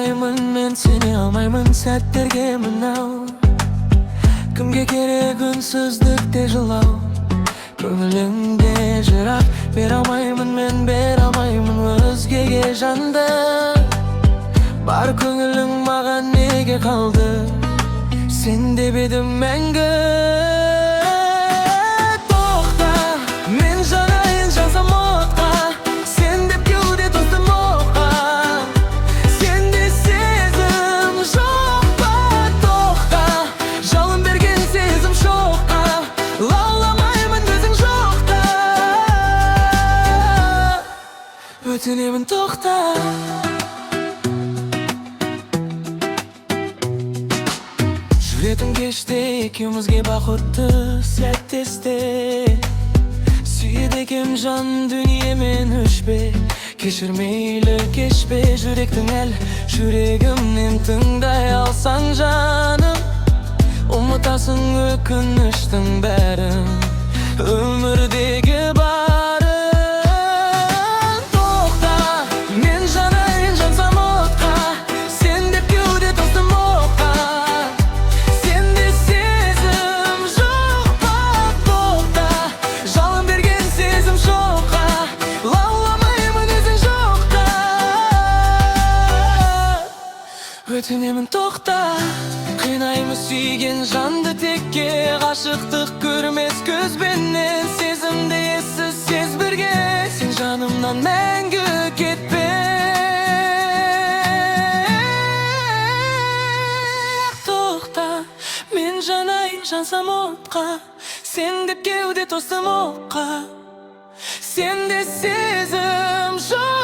алмаймын, мен сене алмаймын сәттерге мынау. Кімге керек үнсіздікте жылау, көңіліңде жырақ. Бере алмаймын, мен бере алмаймын өзгеге жанды. Бар көңілің маған неге қалды, сен деп едім мәңгі. Тоқта, мен жанайын жазам отқа, сен деп кеуде тостым оққа. Сенде сезім жоқ па? Тоқта, жалын берген сезім шоққа. Лауламаймын өзің жоқта. Өтінемін тоқта. Жүретім кеште екеумізге бақытты сәттесте. Сүйеді екем жан дүниемен өшпе. Кешір мейлі кешпе, жүректің әл жүрегімнен тыңдай алсаң жаным. Ұмытасың өкініштің бәрін, өмірдегі барын. Тоқта, мен жанайын жансам отқа, сен деп кеуде тостым оққа. Сенде сезім жоқ па? Тоқта, жалын берген сезім шоққа. Лауламаймын өзің жоқта. Өтінемін тоқта. Қинаймыз сүйген жанды текке, ғашықтық көрмес көзбенен. Сезімді ессіз сезбірге, сен жанымнан мәңгі кетпе. Тоқта, мен жанайын жансам отқа, сен деп кеуде тостым оққа. Сенде сезім жоқ.